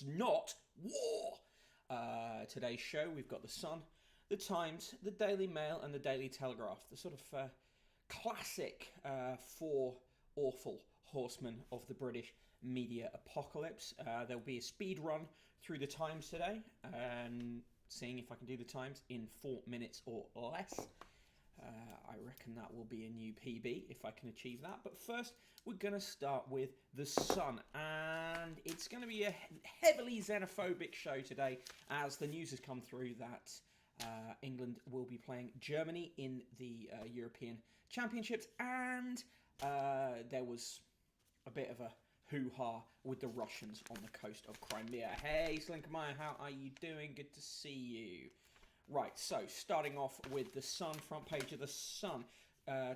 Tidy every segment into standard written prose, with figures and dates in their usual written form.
not war. Today's show, we've got The Sun, The Times, The Daily Mail, and The Daily Telegraph. The sort of classic four awful horsemen of the British media apocalypse. There'll be a speed run through The Times today, and seeing if I can do The Times in 4 minutes or less. I reckon that will be a new PB if I can achieve that. But first, we're going to start with The Sun. And it's going to be a heavily xenophobic show today, as the news has come through that England will be playing Germany in the European Championships. And there was a bit of a hoo-ha with the Russians on the coast of Crimea. Hey, Slinkermeyer, how are you doing? Good to see you. Right, so starting off with The Sun, front page of The Sun.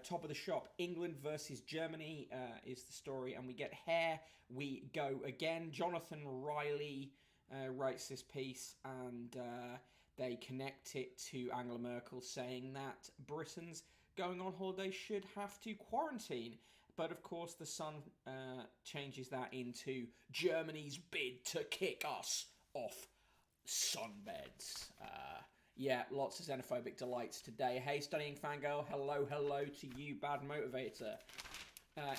Top of the shop, England versus Germany is the story, and we get Here We Go Again. Jonathan Riley writes this piece, and they connect it to Angela Merkel saying that Britons going on holiday should have to quarantine. But of course, The Sun changes that into Germany's bid to kick us off sunbeds. Yeah, lots of xenophobic delights today. Hey, Studying Fangirl, hello to you, bad motivator.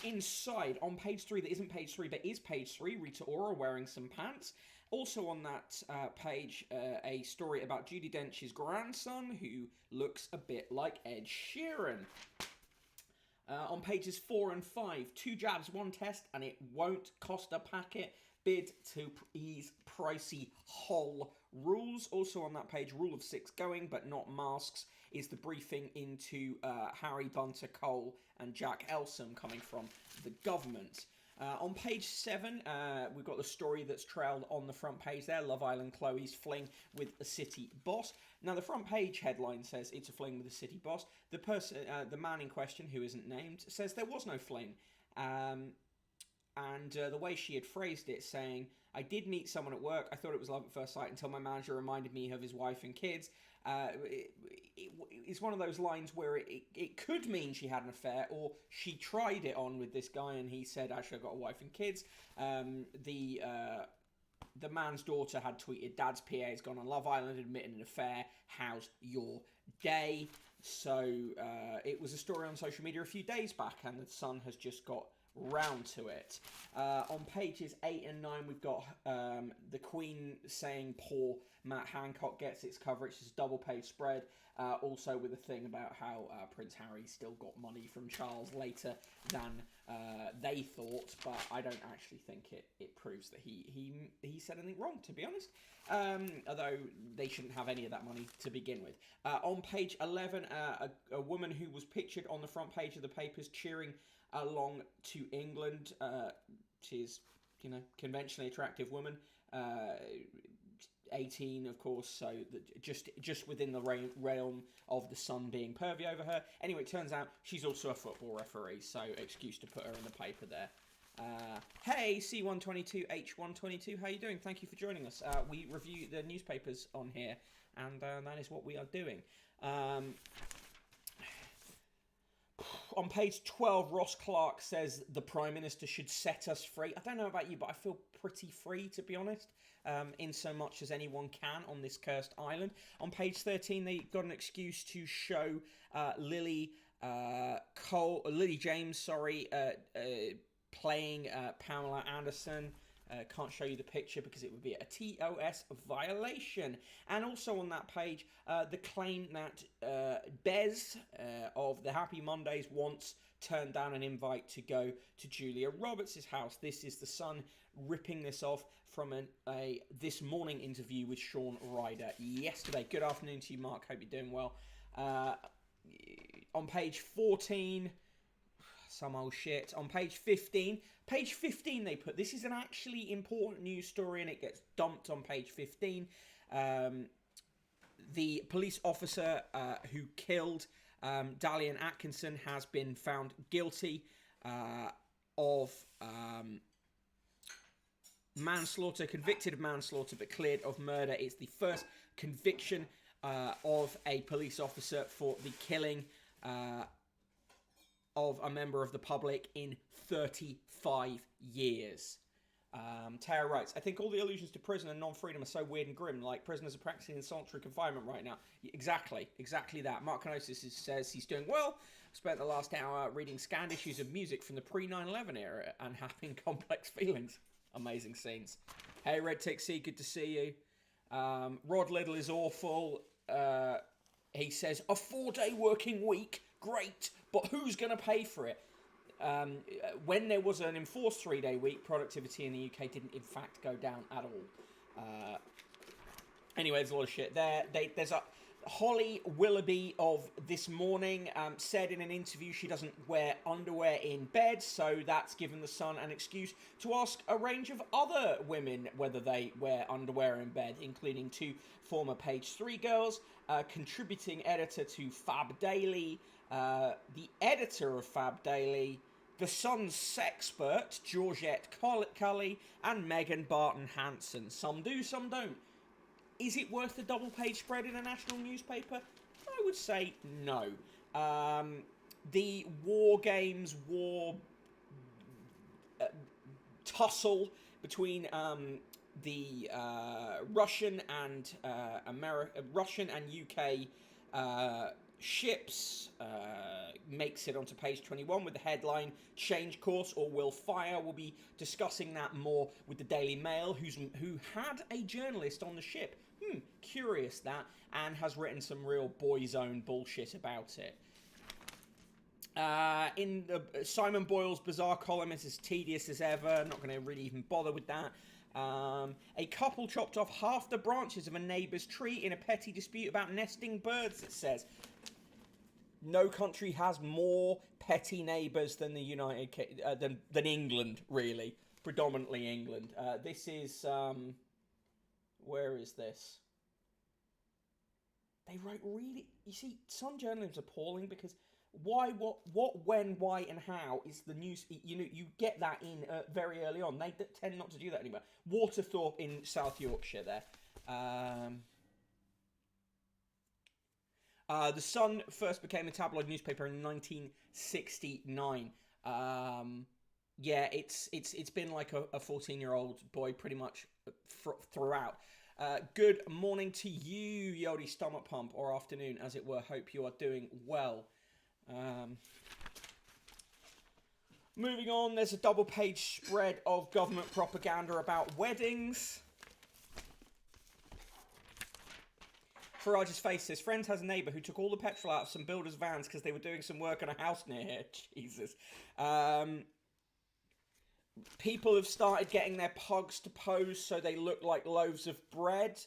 Inside, on page 3, that isn't page 3, but is page 3, Rita Ora wearing some pants. Also on that page, a story about Judi Dench's grandson, who looks a bit like Ed Sheeran. On pages 4 and 5, 2 jabs, 1 test, and it won't cost a packet. Bid to ease pricey whole rules. Also on that page, rule of 6 going, but not masks, is the briefing into Harry Bunter Cole and Jack Elsom coming from the government. On page 7, we've got the story that's trailed on the front page there, Love Island Chloe's fling with a city boss. Now, the front page headline says it's a fling with a city boss. The man in question, who isn't named, says there was no fling. And the way she had phrased it, saying, I did meet someone at work, I thought it was love at first sight until my manager reminded me of his wife and kids. It's one of those lines where it could mean she had an affair, or she tried it on with this guy and he said, actually, I've got a wife and kids. The man's daughter had tweeted, Dad's PA has gone on Love Island, admitting an affair. How's your day? So it was a story on social media a few days back, and the Sun has just got round to it. On pages 8 and 9, we've got the Queen saying poor Matt Hancock gets its coverage. It's a double page spread. Also with a thing about how Prince Harry still got money from Charles later than they thought, but I don't actually think it proves that he said anything wrong, to be honest. Although they shouldn't have any of that money to begin with. On page 11, a woman who was pictured on the front page of the papers cheering along to England. She's, conventionally attractive woman. 18, of course, so just within the realm of the Sun being pervy over her. Anyway, it turns out she's also a football referee, so excuse to put her in the paper there. Hey, C122, H122, how you doing? Thank you for joining us. We review the newspapers on here, and that is what we are doing. On page 12, Ross Clark says the Prime Minister should set us free. I don't know about you, but I feel pretty free, to be honest, in so much as anyone can on this cursed island. On page 13, they got an excuse to show Lily James, playing Pamela Anderson. Can't show you the picture because it would be a TOS violation. And also on that page, the claim that Bez of the Happy Mondays once turned down an invite to go to Julia Roberts' house. This is the Sun ripping this off from a This Morning interview with Sean Ryder yesterday. Good afternoon to you, Mark. Hope you're doing well. On page 14... some old shit. On page 15 they put, this is an actually important news story and it gets dumped on page 15. The police officer who killed Dalian Atkinson has been found guilty of manslaughter, convicted of manslaughter but cleared of murder. It's the first conviction of a police officer for the killing of a member of the public in 35 years. Tara writes, I think all the allusions to prison and non-freedom are so weird and grim, like prisoners are practicing in solitary confinement right now. Exactly that. Mark Kanosis says he's doing well. Spent the last hour reading scanned issues of music from the pre-9/11 era and having complex feelings. Amazing scenes. Hey, Red Tixie, good to see you. Rod Little is awful. He says, a 4-day working week, great, but who's going to pay for it? When there was an enforced 3-day week, productivity in the UK didn't in fact go down at all. Anyway, there's a lot of shit there. There's a Holly Willoughby of This Morning said in an interview she doesn't wear underwear in bed, so that's given The Sun an excuse to ask a range of other women whether they wear underwear in bed, including 2 former Page 3 girls, contributing editor to Fab Daily, the editor of Fab Daily, The Sun's sexpert, Georgette Cully, and Megan Barton Hanson. Some do, some don't. Is it worth the double-page spread in a national newspaper? I would say no. The war games, tussle between the Russian and UK ships makes it onto page 21 with the headline "Change Course or Will Fire." We'll be discussing that more with the Daily Mail, who had a journalist on the ship. Curious that, and has written some real boy's own bullshit about it. In the Simon Boyle's bizarre column, it's as tedious as ever. Not going to really even bother with that. A couple chopped off half the branches of a neighbour's tree in a petty dispute about nesting birds, it says. No country has more petty neighbours than the than England, really. Predominantly England. This is where is this? They write really. You see, Sun journalism's appalling because why, what, when, why, and how is the news. You get that in very early on. They tend not to do that anymore. Waterthorpe in South Yorkshire. There. The Sun first became a tabloid newspaper in 1969. Yeah, it's been like a 14-year-old boy pretty much throughout. Good morning to you, Yodi Stomach Pump, or afternoon, as it were. Hope you are doing well. Moving on, there's a double-page spread of government propaganda about weddings. Farage's face says, friend has a neighbour who took all the petrol out of some builders' vans because they were doing some work on a house near here. Jesus. People have started getting their pugs to pose so they look like loaves of bread.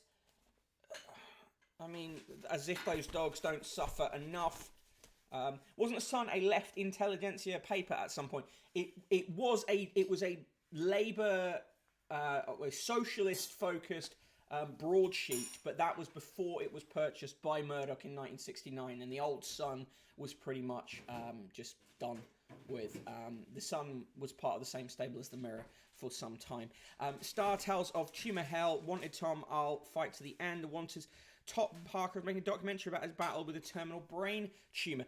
I mean, as if those dogs don't suffer enough. Wasn't The Sun a left intelligentsia paper at some point? It was a Labour, a socialist-focused broadsheet, but that was before it was purchased by Murdoch in 1969, and the old Sun was pretty much just done with. The Sun was part of the same stable as the Mirror for some time. Star tells of Tumour Hell, wanted Tom, I'll fight to the end, wanted Top Parker making a documentary about his battle with a terminal brain tumour.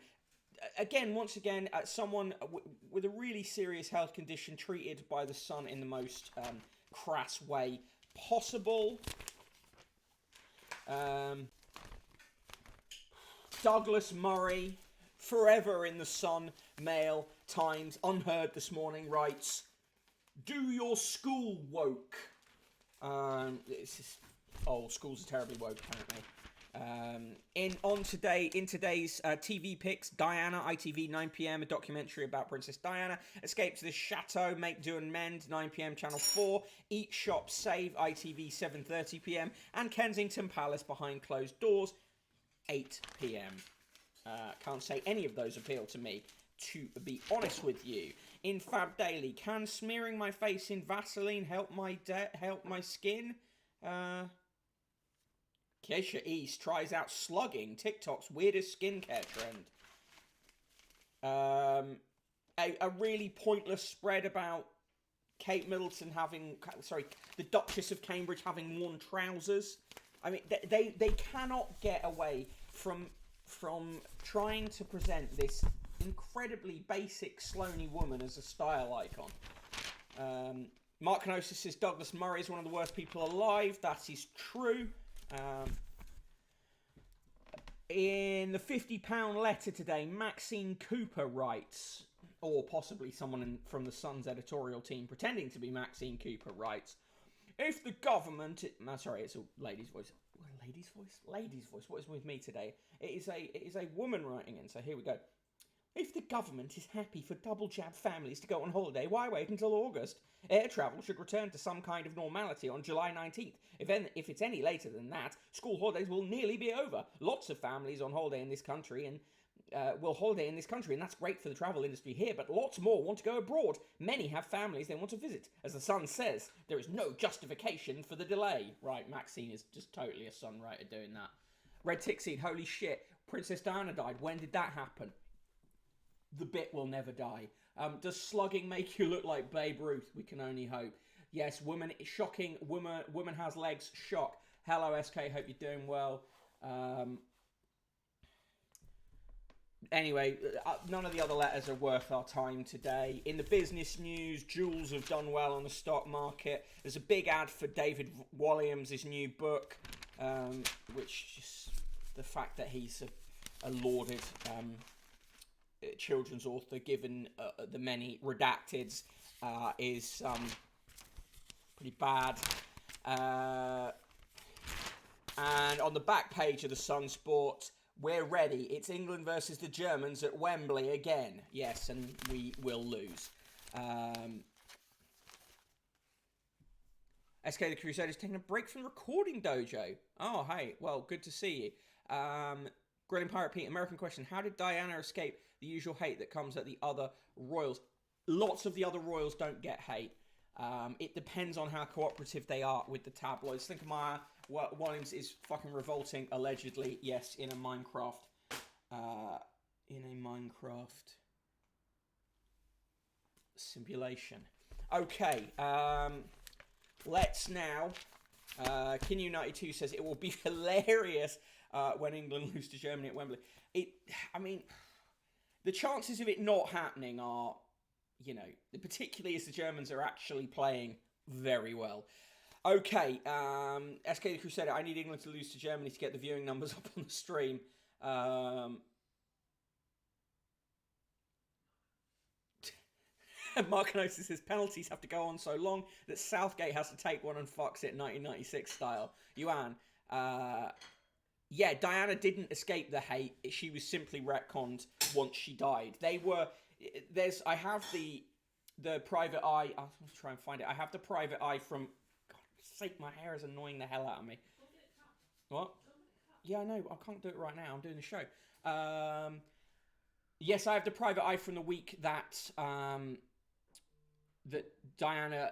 Once again, someone with a really serious health condition treated by the Sun in the most crass way possible. Douglas Murray, forever in the Sun, Mail, Times, unheard this morning, writes, do your school woke. Schools are terribly woke, apparently. In today's TV picks, Diana, ITV, 9 p.m, a documentary about Princess Diana, Escape to the Chateau, Make, Do and Mend, 9 p.m, Channel 4, Eat, Shop, Save, ITV, 7:30 p.m, and Kensington Palace Behind Closed Doors, 8 p.m. Can't say any of those appeal to me, to be honest with you. In Fab Daily, can smearing my face in Vaseline help my skin? Keisha East tries out slugging, TikTok's weirdest skincare trend. A really pointless spread about Kate Middleton the Duchess of Cambridge having worn trousers. I mean, they cannot get away from trying to present this incredibly basic Sloaney woman as a style icon. Mark Canosis says Douglas Murray is one of the worst people alive. That is true. In the £50 letter today, Maxine Cooper writes, or possibly someone from the Sun's editorial team pretending to be Maxine Cooper writes, if the government... sorry, it's a lady's voice. Lady's voice? Lady's voice. What is with me today? It is a woman writing in, so here we go. If the government is happy for double-jab families to go on holiday, why wait until August? Air travel should return to some kind of normality on July 19th. If it's any later than that, school holidays will nearly be over. Lots of families on holiday in this country and will holiday in this country, and that's great for the travel industry here, but lots more want to go abroad. Many have families they want to visit. As the Sun says, there is no justification for the delay. Right, Maxine is just totally a Sun writer doing that. Red Tick Seed, holy shit. Princess Diana died. When did that happen? The bit will never die. Does slugging make you look like Babe Ruth? We can only hope. Yes, woman, shocking. Woman has legs. Shock. Hello, SK. Hope you're doing well. Anyway, none of the other letters are worth our time today. In the business news, jewels have done well on the stock market. There's a big ad for David Walliams' new book, which just the fact that he's a lauded children's author, given the many redacteds, is pretty bad. And on the back page of the Sun Sport, we're ready. It's England versus the Germans at Wembley again. Yes, and we will lose. SK the Crusader's taking a break from the recording dojo. Oh, hey. Well, good to see you. Grilling Pirate Pete, American question. How did Diana escape the usual hate that comes at the other royals? Lots of the other royals don't get hate. It depends on how cooperative they are with the tabloids. Think of Maya Williams is fucking revolting, allegedly. Yes, in a Minecraft simulation. Okay, let's now. Kinu92 says it will be hilarious when England lose to Germany at Wembley. I mean, the chances of it not happening are, you know, particularly as the Germans are actually playing very well. Okay, SK the Crusader, I need England to lose to Germany to get the viewing numbers up on the stream. Markinosis says penalties have to go on so long that Southgate has to take one and fucks it 1996 style. Yuan, yeah, Diana didn't escape the hate. She was simply retconned once she died. I have the private eye. I'll try and find it. I have the private eye from... God's sake, my hair is annoying the hell out of me. What? Yeah, I know. I can't do it right now. I'm doing the show. Yes, I have the private eye from the week that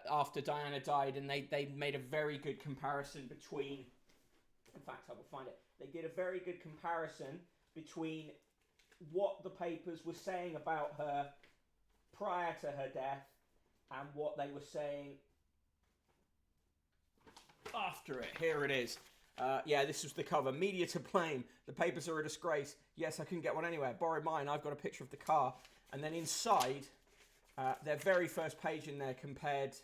after Diana died, and they made a very good comparison between... In fact, I will find it. They did a very good comparison between what the papers were saying about her prior to her death and what they were saying after it. Here it is. Yeah, this was the cover. Media to blame. The papers are a disgrace. Yes, I couldn't get one anywhere. Borrowed mine. I've got a picture of the car. And then inside, their very first page in there compared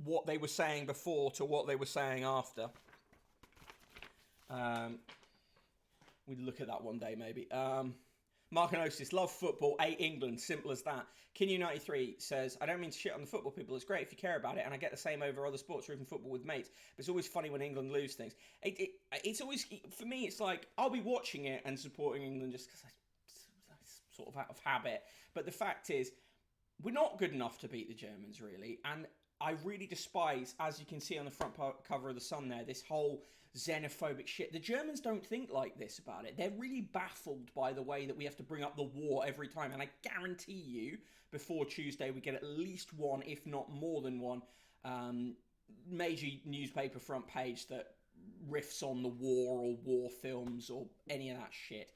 what they were saying before to what they were saying after. We'd look at that one day, maybe. Markinosis, love football, 8 England, simple as that. Kinu93 says, I don't mean to shit on the football people, it's great if you care about it, and I get the same over other sports or even football with mates, but it's always funny when England lose things. It's always, for me, it's like, I'll be watching it and supporting England just because I sort of out of habit, but the fact is, we're not good enough to beat the Germans, really, and I really despise, as you can see on the front cover of the Sun there, this whole xenophobic shit. The Germans don't think like this about it. They're really baffled by the way that we have to bring up the war every time. And I guarantee you, before Tuesday, we get at least one, if not more than one, major newspaper front page that riffs on the war or war films or any of that shit.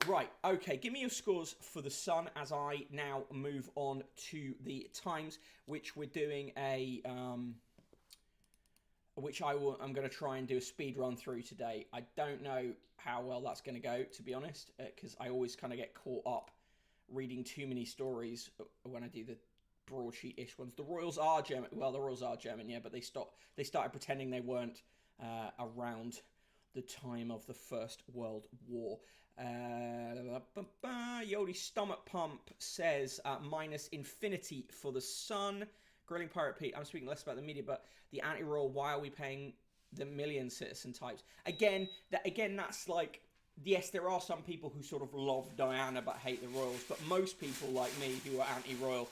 Right, okay, give me your scores for the Sun as I now move on to the Times, which we're doing a... I'm going to try and do a speed run through today. I don't know how well that's going to go, to be honest, because I always kind of get caught up reading too many stories when I do the broadsheet-ish ones. The Royals are German. Well, the Royals are German, yeah, but they started pretending they weren't around the time of the First World War. Yodi Stomach Pump says minus infinity for the Sun. Grilling Pirate Pete, I'm speaking less about the media, but the anti-royal, why are we paying the million citizen types? Again, that's like, yes, there are some people who sort of love Diana but hate the royals, but most people like me who are anti-royal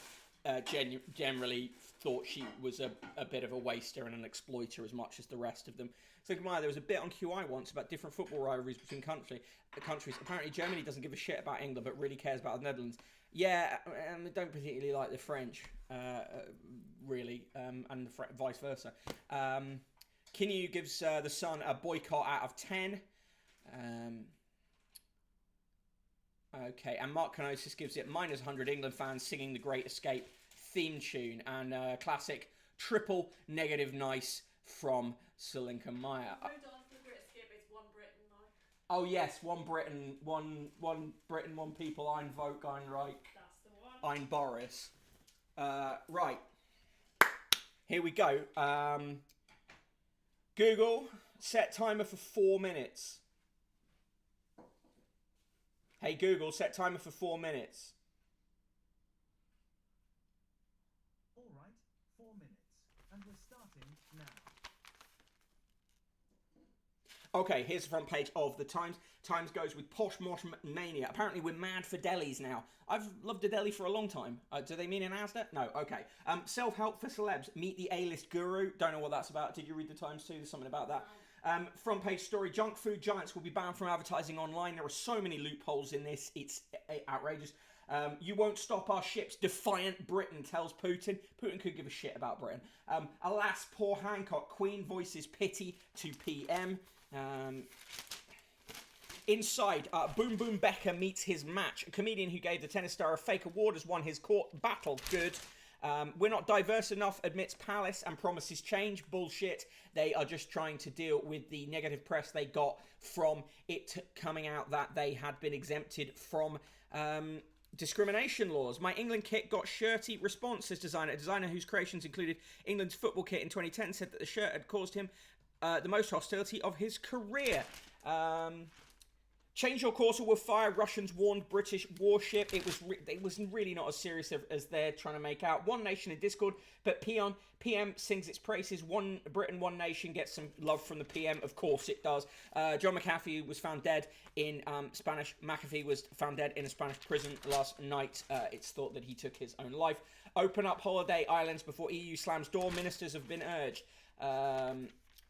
generally thought she was a bit of a waster and an exploiter as much as the rest of them. So there was a bit on QI once about different football rivalries between countries. Apparently Germany doesn't give a shit about England but really cares about the Netherlands. Yeah, and they don't particularly like the French, really, and vice versa. Kinyu gives the Sun a boycott out of 10. Okay, and Mark Canosis gives it minus 100 England fans singing the Great Escape theme tune, and classic triple negative nice from Salinka Meyer. Hold on, the Great Escape is one Britain now. Oh yes, one Britain, one Britain, one people. Ein Volk, ein Reich. That's the one. Ein Boris. Right. Here we go. Google, set timer for 4 minutes. Hey Google, set timer for 4 minutes. All right, 4 minutes. And we're starting now. Okay, here's the front page of the Times. Times goes with Posh Mosh Mania. Apparently we're mad for delis now. I've loved a deli for a long time. Do they mean in Asda? No, okay. Self-help for celebs. Meet the A-list guru. Don't know what that's about. Did you read the Times too? There's something about that. Front page story, junk food giants will be banned from advertising online. There are so many loopholes in this. It's outrageous. You won't stop our ships. Defiant Britain tells Putin. Putin could give a shit about Britain. Alas, poor Hancock. Queen voices pity to PM. Inside, Boom Boom Becker meets his match. A comedian who gave the tennis star a fake award has won his court battle. Good. We're not diverse enough, admits Palace, and promises change. Bullshit. They are just trying to deal with the negative press they got from it coming out that they had been exempted from discrimination laws. My England kit got shirty response, says designer. A designer whose creations included England's football kit in 2010 said that the shirt had caused him the most hostility of his career. Change your course or we'll fire, Russians warned British warship. It was really not as serious as they're trying to make out. One Nation in Discord, but PM sings its praises. One Britain, One Nation gets some love from the PM. Of course it does. John McAfee was found dead in McAfee was found dead in a Spanish prison last night. It's thought that he took his own life. Open up holiday islands before EU slams door. Ministers have been urged.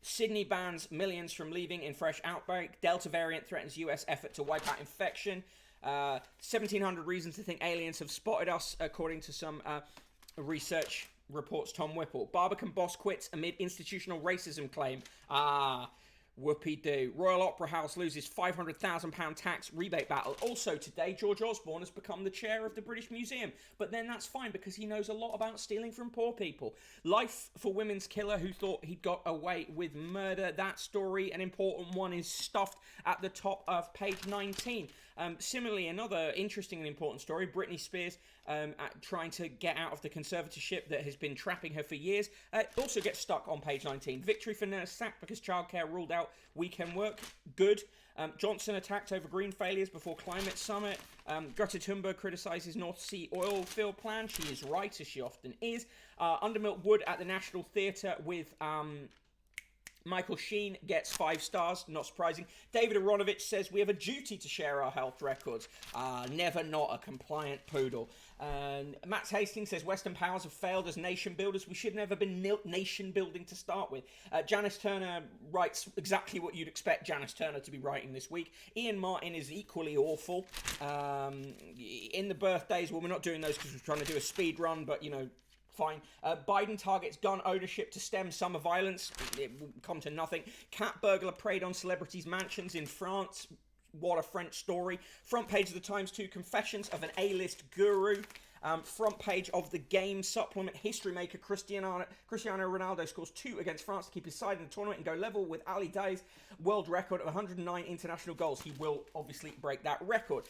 Sydney bans millions from leaving in fresh outbreak. Delta variant threatens US effort to wipe out infection. 1,700 reasons to think aliens have spotted us, according to some research, reports Tom Whipple. Barbican boss quits amid institutional racism claim. Whoopie-doo. Royal Opera House loses £500,000 tax rebate battle. Also today, George Osborne has become the chair of the British Museum. But then that's fine because he knows a lot about stealing from poor people. Life for women's killer who thought he'd got away with murder. That story, an important one, is stuffed at the top of page 19. Similarly, another interesting and important story, Britney Spears trying to get out of the conservatorship that has been trapping her for years. Also gets stuck on page 19. Victory for nurse sacked because childcare ruled out weekend work. Good. Johnson attacked over green failures before climate summit. Greta Thunberg criticises North Sea oil field plan. She is right, as she often is. Undermilk Wood at the National Theatre with Michael Sheen gets 5 stars, not surprising. David Aronovich says we have a duty to share our health records. Never not a compliant poodle. Matt Hastings says Western powers have failed as nation builders. We should never have been nation building to start with. Janice Turner writes exactly what you'd expect Janice Turner to be writing this week. Ian Martin is equally awful. In the birthdays, well, we're not doing those because we're trying to do a speed run, but, you know, fine. Biden targets gun ownership to stem summer violence. It will come to nothing. Cat burglar preyed on celebrities' mansions in France. What a French story. Front page of the Times 2, confessions of an A-list guru. Front page of the Game supplement, history maker Cristiano Ronaldo scores 2 against France to keep his side in the tournament and go level with Ali Dai's world record of 109 international goals. He will obviously break that record.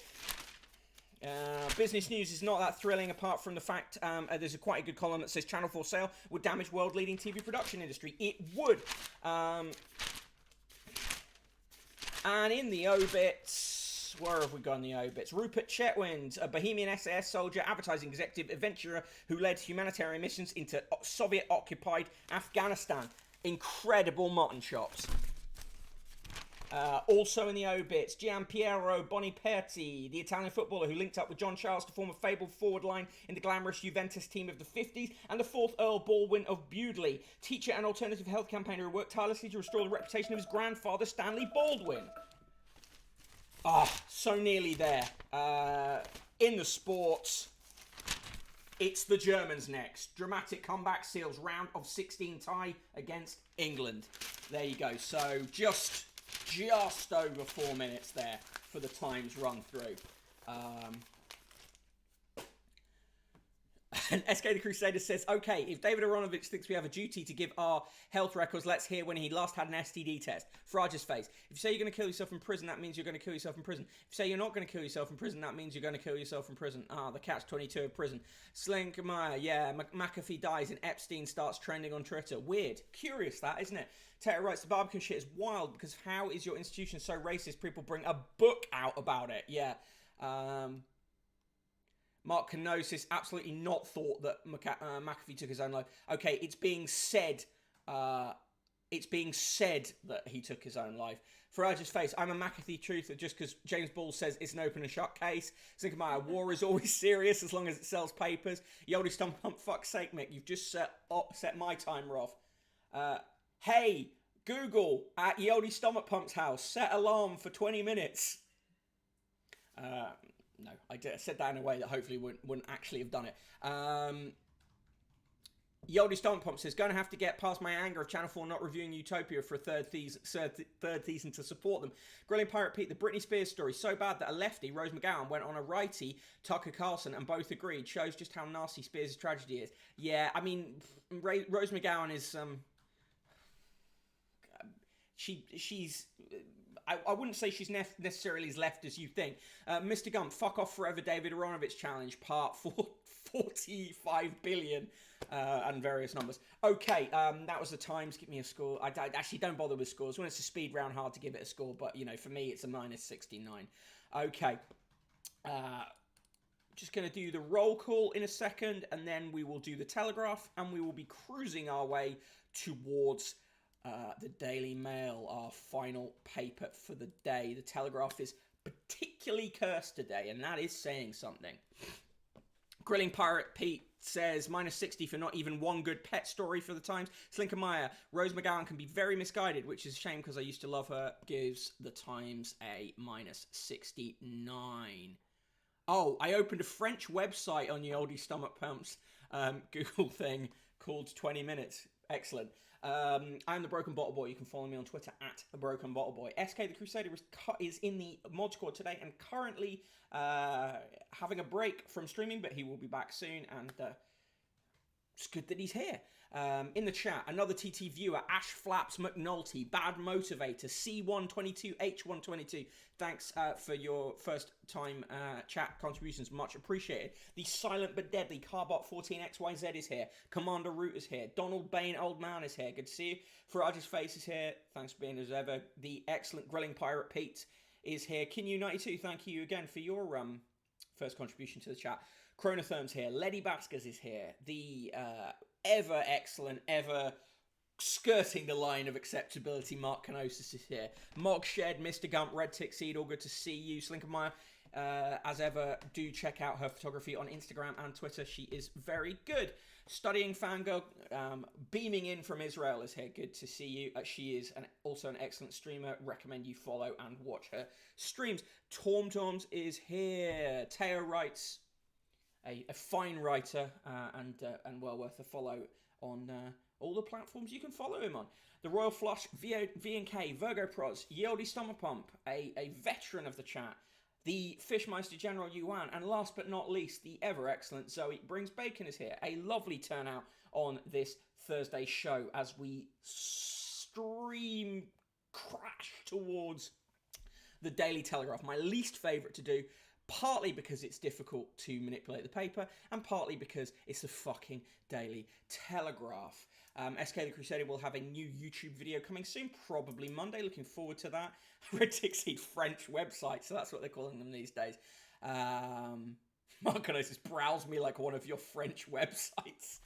Business news is not that thrilling, apart from the fact there's quite a good column that says Channel 4 sale would damage world-leading TV production industry. It would. And in the obits, where have we gone in the obits? Rupert Chetwynd, a Bohemian SAS soldier, advertising executive, adventurer who led humanitarian missions into Soviet-occupied Afghanistan. Incredible mutton chops. Also in the obits, Gianpiero Boniperti, the Italian footballer who linked up with John Charles to form a fabled forward line in the glamorous Juventus team of the 50s, and the 4th Earl Baldwin of Bewdley, teacher and alternative health campaigner who worked tirelessly to restore the reputation of his grandfather, Stanley Baldwin. So nearly there. In the sports, it's the Germans next. Dramatic comeback seals round of 16 tie against England. There you go. So just over 4 minutes there for the Times run through. And SK the Crusader says, okay, if David Aronovich thinks we have a duty to give our health records, let's hear when he last had an STD test. Farage's face. If you say you're going to kill yourself in prison, that means you're going to kill yourself in prison. If you say you're not going to kill yourself in prison, that means you're going to kill yourself in prison. The catch-22 of prison. Slinkermeyer, yeah, McAfee dies and Epstein starts trending on Twitter. Weird. Curious that, isn't it? Taylor writes, the Barbican shit is wild because how is your institution so racist? People bring a book out about it. Yeah. Mark Kenosis absolutely not thought that McAfee took his own life. Okay, it's being said that he took his own life. Farage's face, I'm a McAfee truther just because James Ball says it's an open and shut case. Zinkemeyer, war is always serious as long as it sells papers. Yodi Stump Pump, fuck's sake, Mick, you've just set my timer off. Hey, Google, at Yodi Stomach Pump's house, set alarm for 20 minutes. No, I said that in a way that hopefully wouldn't actually have done it. Yodi Stomach Pump says, going to have to get past my anger of Channel 4 not reviewing Utopia for a third season to support them. Grilling Pirate Pete, the Britney Spears story, so bad that a lefty, Rose McGowan, went on a righty, Tucker Carlson, and both agreed. Shows just how nasty Spears' tragedy is. Yeah, I mean, Rose McGowan is... She's... I wouldn't say she's necessarily as left as you think. Mr. Gump, fuck off forever, David Aronovich challenge, part 45 billion, and various numbers. Okay, that was the Times. Give me a score. I actually don't bother with scores. When it's a speed round, hard to give it a score, but, you know, for me, it's a -69. Okay. Just going to do the roll call in a second, and then we will do the Telegraph, and we will be cruising our way towards... the Daily Mail, our final paper for the day. The Telegraph is particularly cursed today, and that is saying something. Grilling Pirate Pete says, -60 for not even one good pet story for the Times. Slinkermeyer, Rose McGowan can be very misguided, which is a shame because I used to love her, gives the Times a -69. Oh, I opened a French website on the Oldie Stomach Pumps Google thing called 20 Minutes. Excellent. I'm the Broken Bottle Boy. You can follow me on Twitter at the Broken Bottle Boy. SK the Crusader is in the mod squad today and currently having a break from streaming, but he will be back soon, and it's good that he's here. In the chat, another TT viewer, Ash Flaps McNulty, Bad Motivator, C122H122. Thanks for your first time chat contributions, much appreciated. The Silent but Deadly Carbot 14XYZ is here. Commander Root is here. Donald Bain, Old Man, is here. Good to see you. Farage's Face is here. Thanks for being as ever. The excellent Grilling Pirate Pete is here. Kinu92, thank you again for your first contribution to the chat. Chronotherm's here. Letty Baskers is here. The ever excellent, ever skirting the line of acceptability, Mark Kenosis is here. Mog Shed, Mr. Gump, Red Tick Seed, all good to see you. Slinkermeyer, as ever, do check out her photography on Instagram and Twitter. She is very good. Studying Fangirl, beaming in from Israel is here. Good to see you. She is also an excellent streamer. Recommend you follow and watch her streams. Torms is here. Teo writes... A fine writer and well worth a follow on all the platforms you can follow him on. The Royal Flush, V&K, Virgo Pros, Yeldy Stomach Pump, a veteran of the chat, the Fishmeister General Yuan, and last but not least, the ever excellent Zoe Brings Bacon is here. A lovely turnout on this Thursday show as we crash towards the Daily Telegraph. My least favourite to do, partly because it's difficult to manipulate the paper, and partly because it's the fucking Daily Telegraph. SK the Crusader will have a new YouTube video coming soon, probably Monday. Looking forward to that. Red Dixie French website, so that's what they're calling them these days. Marconos, browse me like one of your French websites.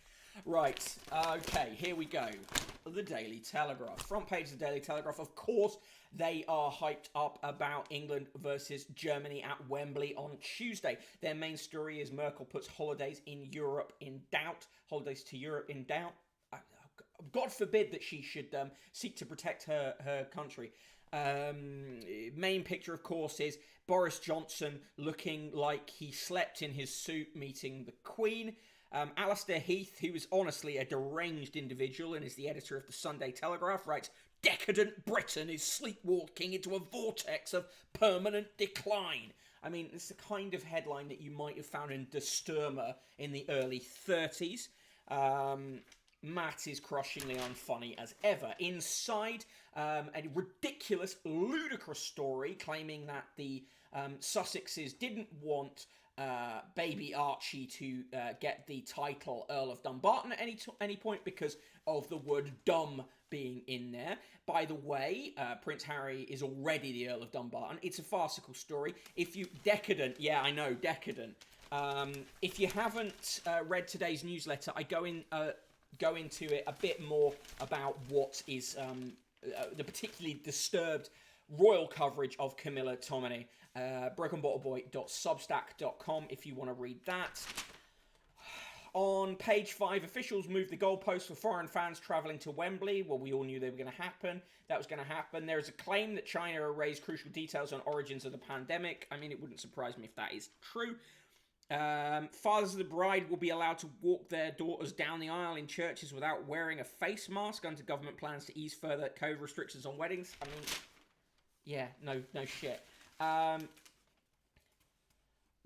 Right, okay, here we go. The Daily Telegraph. Front page of the Daily Telegraph. Of course, they are hyped up about England versus Germany at Wembley on Tuesday. Their main story is Merkel puts holidays in Europe in doubt. Holidays to Europe in doubt. God forbid that she should seek to protect her country. Main picture, of course, is Boris Johnson looking like he slept in his suit meeting the Queen. Alistair Heath, who is honestly a deranged individual and is the editor of the Sunday Telegraph, writes, "Decadent Britain is sleepwalking into a vortex of permanent decline." I mean, it's the kind of headline that you might have found in Der Stürmer in the early 30s. Matt is crushingly unfunny as ever. Inside, a ridiculous, ludicrous story claiming that the Sussexes didn't want baby Archie to get the title Earl of Dumbarton at any point because of the word dumb being in there. By the way, Prince Harry is already the Earl of Dumbarton. It's a farcical story. Decadent, yeah, I know, decadent. If you haven't read today's newsletter, I go into it a bit more about what is the particularly disturbed royal coverage of Camilla Tominey. brokenbottleboy.substack.com if you want to read that. On page 5, officials moved the goalposts for foreign fans travelling to Wembley. Well, we all knew they were going to happen. That was going to happen. There is a claim that China erased crucial details on origins of the pandemic. I mean, it wouldn't surprise me if that is true. Fathers of the bride will be allowed to walk their daughters down the aisle in churches without wearing a face mask under government plans to ease further COVID restrictions on weddings. I mean, yeah, no shit.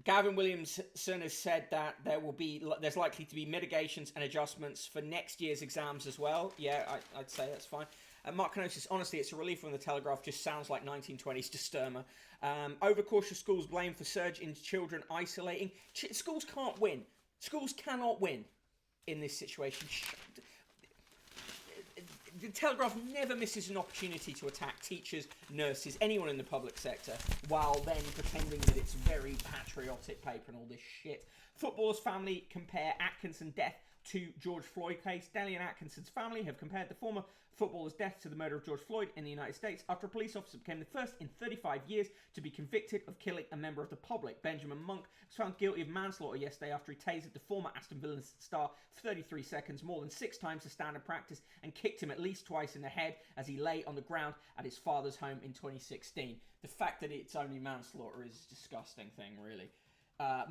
Gavin Williamson has said that there's likely to be mitigations and adjustments for next year's exams as well. Yeah, I'd say that's fine. Mark Canosis, honestly, it's a relief when the Telegraph just sounds like 1920s to Sturmer. Overcautious schools blamed for surge in children isolating. Schools can't win. Schools cannot win in this situation. The Telegraph never misses an opportunity to attack teachers, nurses, anyone in the public sector, while then pretending that it's a very patriotic paper and all this shit. Footballer's family compare Atkinson death to George Floyd case. Daly and Atkinson's family have compared the former footballer's death to the murder of George Floyd in the United States after a police officer became the first in 35 years to be convicted of killing a member of the public. Benjamin Monk was found guilty of manslaughter yesterday after he tasered the former Aston Villa star for 33 seconds, more than 6 times the standard practice, and kicked him at least twice in the head as he lay on the ground at his father's home in 2016. The fact that it's only manslaughter is a disgusting thing, really.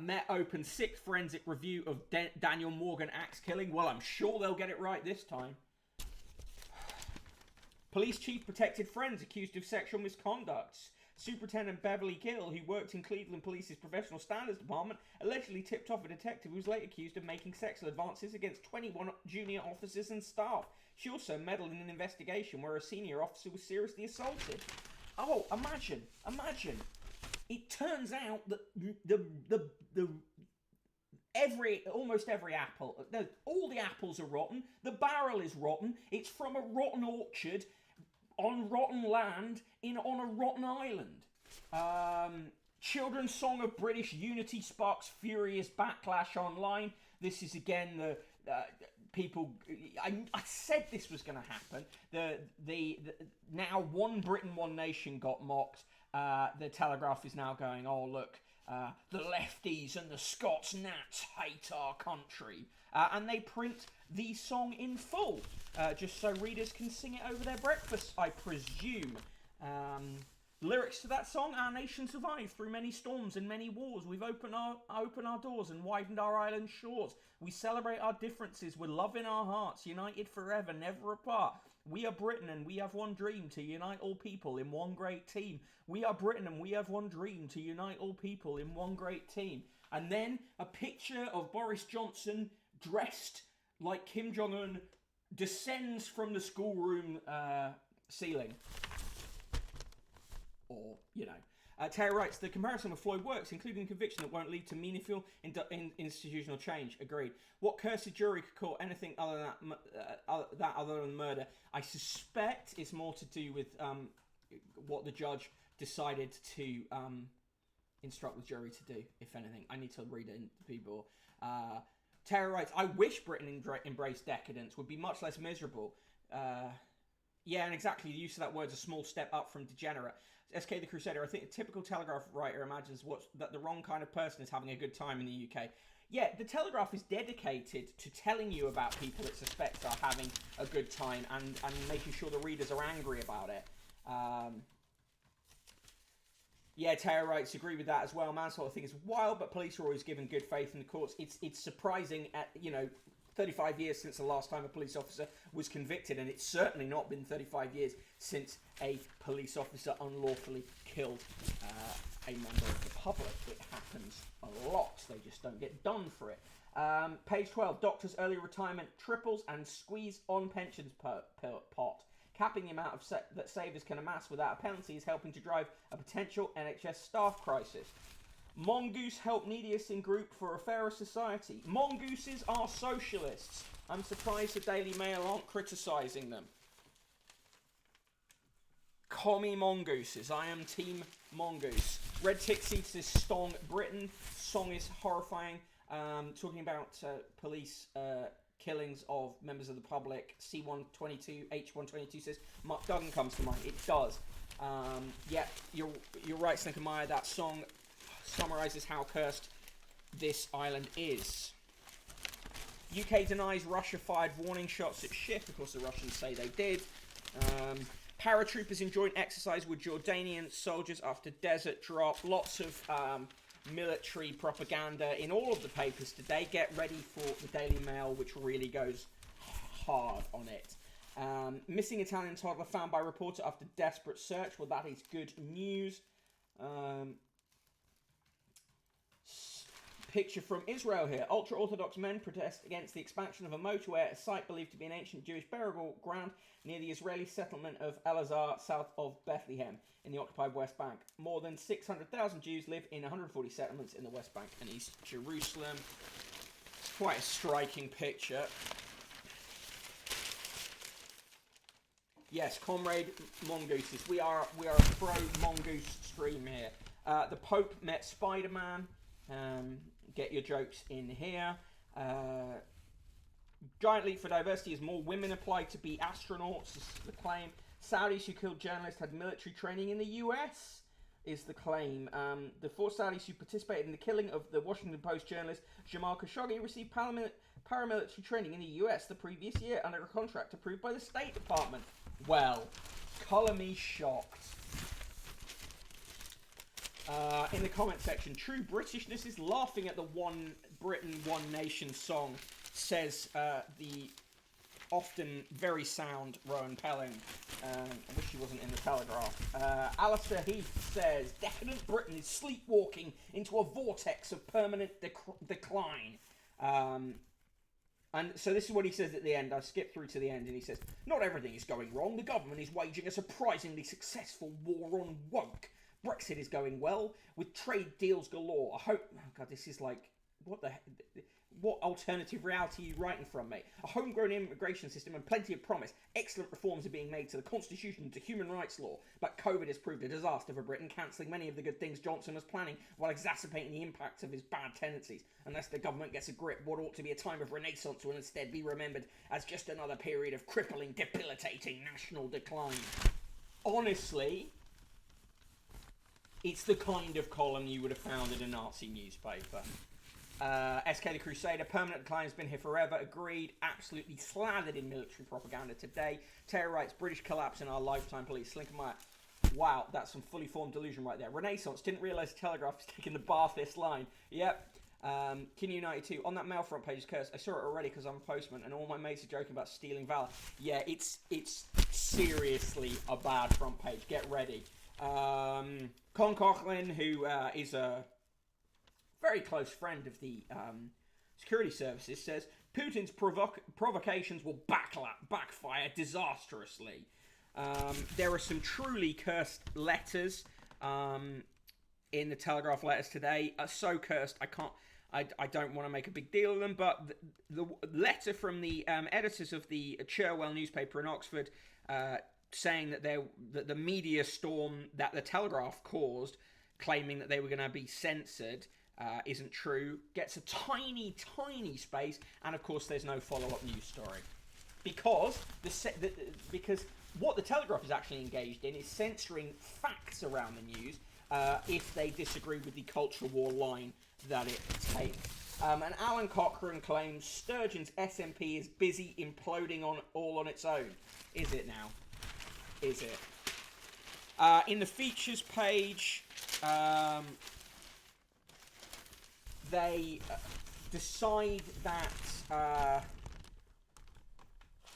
Met opened 6th forensic review of Daniel Morgan axe killing. Well, I'm sure they'll get it right this time. Police chief protected friends accused of sexual misconduct. Superintendent Beverly Gill, who worked in Cleveland Police's Professional Standards Department, allegedly tipped off a detective who was later accused of making sexual advances against 21 junior officers and staff. She also meddled in an investigation where a senior officer was seriously assaulted. Oh, imagine. It turns out that almost every apple, all the apples are rotten. The barrel is rotten. It's from a rotten orchard on rotten land on a rotten island. Children's Song of British Unity sparks furious backlash online. This is again the people. I said this was going to happen. The now One Britain, One Nation got mocked. The Telegraph is now going, oh look, the lefties and the Scots Nats hate our country. And they print the song in full, just so readers can sing it over their breakfast, I presume. Lyrics to that song: our nation survived through many storms and many wars. We've opened our doors and widened our island shores. We celebrate our differences with love in our hearts, united forever, never apart. We are Britain and we have one dream, to unite all people in one great team. We are Britain and we have one dream, to unite all people in one great team. And then a picture of Boris Johnson dressed like Kim Jong-un descends from the schoolroom ceiling. Or, Taylor writes, the comparison with Floyd works, including a conviction that won't lead to meaningful institutional change. Agreed. What cursed jury could call anything other than murder? I suspect it's more to do with what the judge decided to instruct the jury to do, if anything. I need to read it in people. Taylor writes, I wish Britain embraced decadence, would be much less miserable. Yeah, and exactly, the use of that word is a small step up from degenerate. SK the Crusader, I think a typical Telegraph writer imagines that the wrong kind of person is having a good time in the UK. Yeah, the Telegraph is dedicated to telling you about people it suspects are having a good time and making sure the readers are angry about it. Yeah, Taylor writes, agree with that as well. Manslaughter thing is wild, but police are always given good faith in the courts. It's surprising at, 35 years since the last time a police officer was convicted, and it's certainly not been 35 years since a police officer unlawfully killed a member of the public. It happens a lot. They just don't get done for it. Page 12, doctors' early retirement triples and squeeze on pensions pot. Capping the amount that savers can amass without a penalty is helping to drive a potential NHS staff crisis. Mongoose help neediest in group for a fairer society. Mongooses are socialists. I'm surprised the Daily Mail aren't criticising them. Commie mongooses. I am team mongoose. Red Tick Seats is Stong Britain. Song is horrifying. Talking about police killings of members of the public. C122, H122 says Mark Duggan comes to mind. It does. Yeah, you're right, Slinkermeyer. That song summarises how cursed this island is. UK denies Russia fired warning shots at ship. Of course, the Russians say they did. Paratroopers in joint exercise with Jordanian soldiers after desert drop. Lots of military propaganda in all of the papers today. Get ready for the Daily Mail, which really goes hard on it. Missing Italian toddler found by reporter after desperate search. Well, that is good news. Picture from Israel here. Ultra-Orthodox men protest against the expansion of a motorway at a site believed to be an ancient Jewish burial ground near the Israeli settlement of Elazar, south of Bethlehem, in the occupied West Bank. More than 600,000 Jews live in 140 settlements in the West Bank and East Jerusalem. It's quite a striking picture. Yes, comrade mongooses. We are a pro-mongoose stream here. The Pope met Spider-Man. Get your jokes in here. Giant leap for diversity as more women applied to be astronauts, is the claim. Saudis who killed journalists had military training in the US, is the claim. The 4 Saudis who participated in the killing of the Washington Post journalist Jamal Khashoggi received paramilitary training in the US the previous year under a contract approved by the State Department. Well, colour me shocked. In the comment section, true Britishness is laughing at the One Britain, One Nation song, says the often very sound Rowan Pelling. I wish he wasn't in the Telegraph. Alistair Heath says, decadent Britain is sleepwalking into a vortex of permanent decline. And so this is what he says at the end. I skipped through to the end, and he says, not everything is going wrong. The government is waging a surprisingly successful war on woke. Brexit is going well, with trade deals galore. I hope... Oh, God, this is like... What alternative reality are you writing from, mate? A homegrown immigration system and plenty of promise. Excellent reforms are being made to the Constitution and to human rights law. But COVID has proved a disaster for Britain, cancelling many of the good things Johnson was planning while exacerbating the impact of his bad tendencies. Unless the government gets a grip, what ought to be a time of renaissance will instead be remembered as just another period of crippling, debilitating national decline. Honestly... it's the kind of column you would have found in a Nazi newspaper. SK the Crusader, permanent decline has been here forever. Agreed. Absolutely slathered in military propaganda today. Terror writes, British collapse in our lifetime, police. Slinkermeyer. Wow, that's some fully formed delusion right there. Renaissance, didn't realise Telegraph was taking the Bathist line. Yep. Kin92, on that mail front page is cursed. I saw it already because I'm a postman and all my mates are joking about stealing valor. Yeah, it's seriously a bad front page. Get ready. Con Coughlin, who is a very close friend of the security services, says Putin's provocations will backfire disastrously. There are some truly cursed letters in the Telegraph letters today are so cursed. I don't want to make a big deal of them, but the letter from the editors of the Cherwell newspaper in Oxford, saying that the media storm that the Telegraph caused, claiming that they were going to be censored, isn't true. Gets a tiny space, and of course there's no follow-up news story, because because what the Telegraph is actually engaged in is censoring facts around the news if they disagree with the culture war line that it takes. And Alan Cochrane claims Sturgeon's SNP is busy imploding all on its own. Is it now? Is it? In the features page, they decide that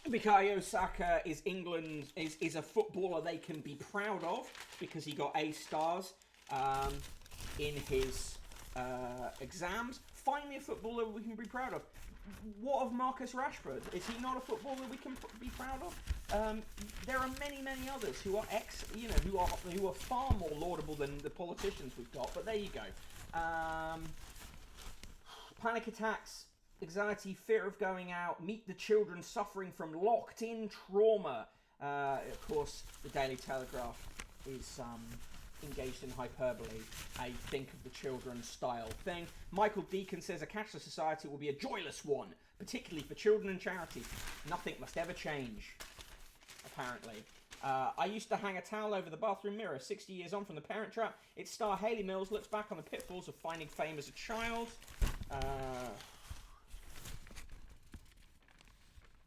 Bukayo Saka is is a footballer they can be proud of because he got A stars in his exams. Finally, a footballer we can be proud of. What of Marcus Rashford? Is he not a footballer we can be proud of? There are many others who are who are far more laudable than the politicians we've got. But there you go. Panic attacks, anxiety, fear of going out. Meet the children suffering from locked-in trauma. Of course, the Daily Telegraph is engaged in hyperbole, a think of the children style thing. Michael Deacon says a cashless society will be a joyless one, particularly for children and charity. Nothing must ever change, apparently. I used to hang a towel over the bathroom mirror. 60 years on from the Parent Trap, its star Hayley Mills looks back on the pitfalls of finding fame as a child.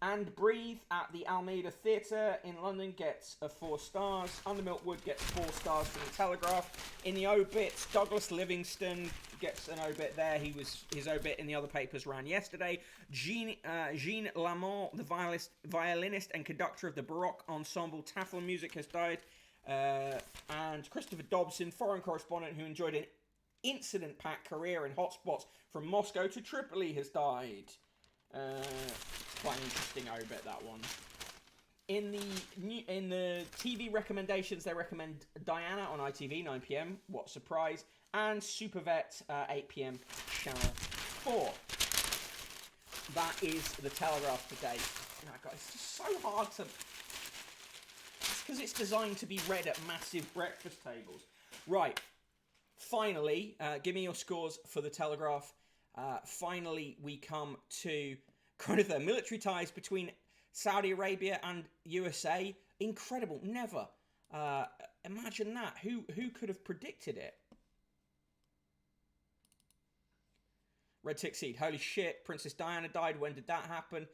And Breathe at the Almeida Theatre in London gets 4 stars. Under Milk Wood gets 4 stars from the Telegraph. In the obits, Douglas Livingston gets an obit there. His obit in the other papers ran yesterday. Jean Lamont, the violinist and conductor of the Baroque ensemble Tafel Music, has died. And Christopher Dobson, foreign correspondent who enjoyed an incident-packed career in hotspots from Moscow to Tripoli, has died. Quite an interesting obit, that one. In the TV recommendations, they recommend Diana on ITV 9 p.m. What a surprise! And Supervet 8 p.m. Channel 4. That is the Telegraph today. Oh my God, it's just so hard to. It's because it's designed to be read at massive breakfast tables. Right. Finally, give me your scores for the Telegraph. Finally, we come to kind of the military ties between Saudi Arabia and USA. Incredible. Never. Imagine that. Who could have predicted it? Red Tick Seed. Holy shit. Princess Diana died. When did that happen?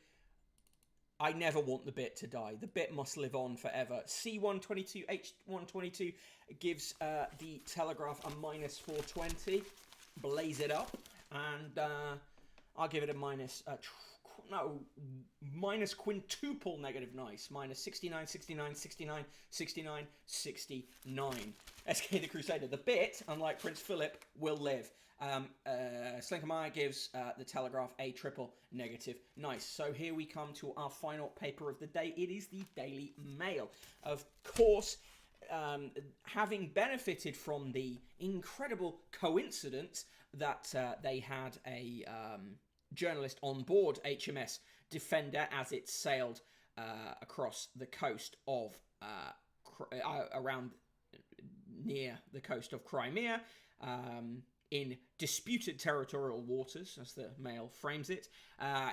I never want the bit to die. The bit must live on forever. C122, H122 gives the Telegraph a minus 420. Blaze it up. And I'll give it a minus quintuple negative nice. Minus 69, 69, 69, 69, 69. SK the Crusader. The bit, unlike Prince Philip, will live. Slinkermeyer gives the Telegraph a triple negative nice. So here we come to our final paper of the day. It is the Daily Mail. Of course, having benefited from the incredible coincidence that they had a journalist on board HMS Defender as it sailed across the coast of around near the coast of Crimea in disputed territorial waters, as the Mail frames it.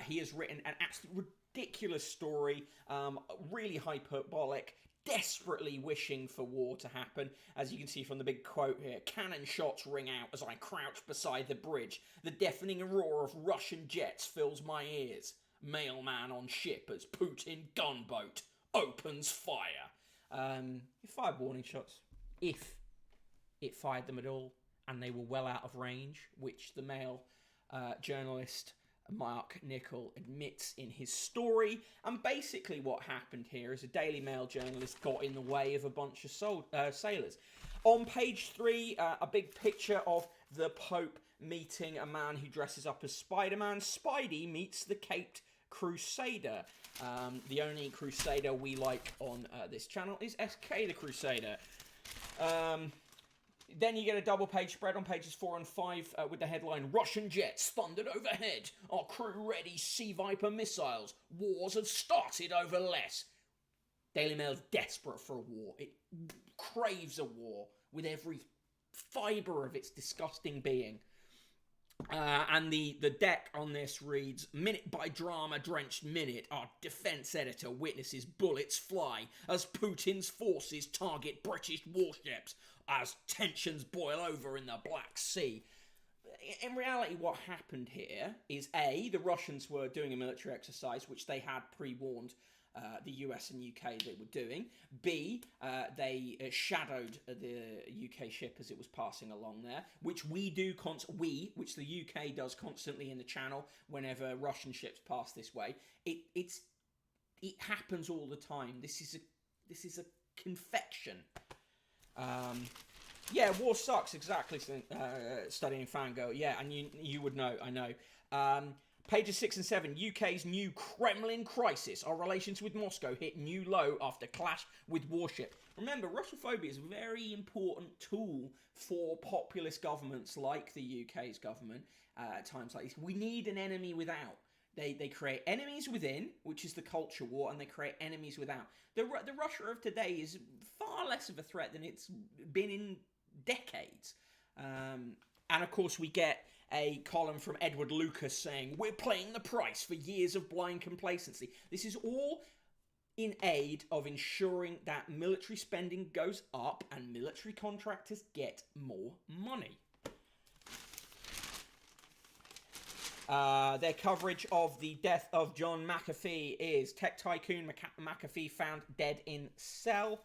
He has written an absolutely ridiculous story, really hyperbolic, desperately wishing for war to happen. As you can see from the big quote here, cannon shots ring out as I crouch beside the bridge. The deafening roar of Russian jets fills my ears. Mailman on ship as Putin gunboat opens fire. It fired warning shots, if it fired them at all, and they were well out of range, which the Mail journalist Mark Nichol admits in his story. And basically what happened here is a Daily Mail journalist got in the way of a bunch of sailors. On page 3, a big picture of the Pope meeting a man who dresses up as Spider-Man. Spidey meets the Caped Crusader. The only Crusader we like on this channel is SK the Crusader. Then you get a double-page spread on pages 4 and 5 with the headline, Russian jets thundered overhead. Our crew ready Sea Viper missiles. Wars have started over less. Daily Mail's desperate for a war. It craves a war with every fibre of its disgusting being. And the deck on this reads, minute by drama-drenched minute, our defence editor witnesses bullets fly as Putin's forces target British warships as tensions boil over in the Black Sea. In reality, what happened here is A, the Russians were doing a military exercise, which they had pre-warned the US and UK they were doing. B, they shadowed the UK ship as it was passing along there, which which the UK does constantly in the channel whenever Russian ships pass this way. It happens all the time. This is a confection. Yeah, war sucks. Exactly. Studying Fangirl. Yeah, and you would know. I know. Pages 6 and 7, UK's new Kremlin crisis. Our relations with Moscow hit new low after clash with warship. Remember, Russophobia is a very important tool for populist governments like the UK's government at times like this. We need an enemy without. They create enemies within, which is the culture war, and they create enemies without. The Russia of today is far less of a threat than it's been in decades. And of course, we get a column from Edward Lucas saying, we're paying the price for years of blind complacency. This is all in aid of ensuring that military spending goes up and military contractors get more money. Their coverage of the death of John McAfee is tech tycoon McAfee found dead in cell.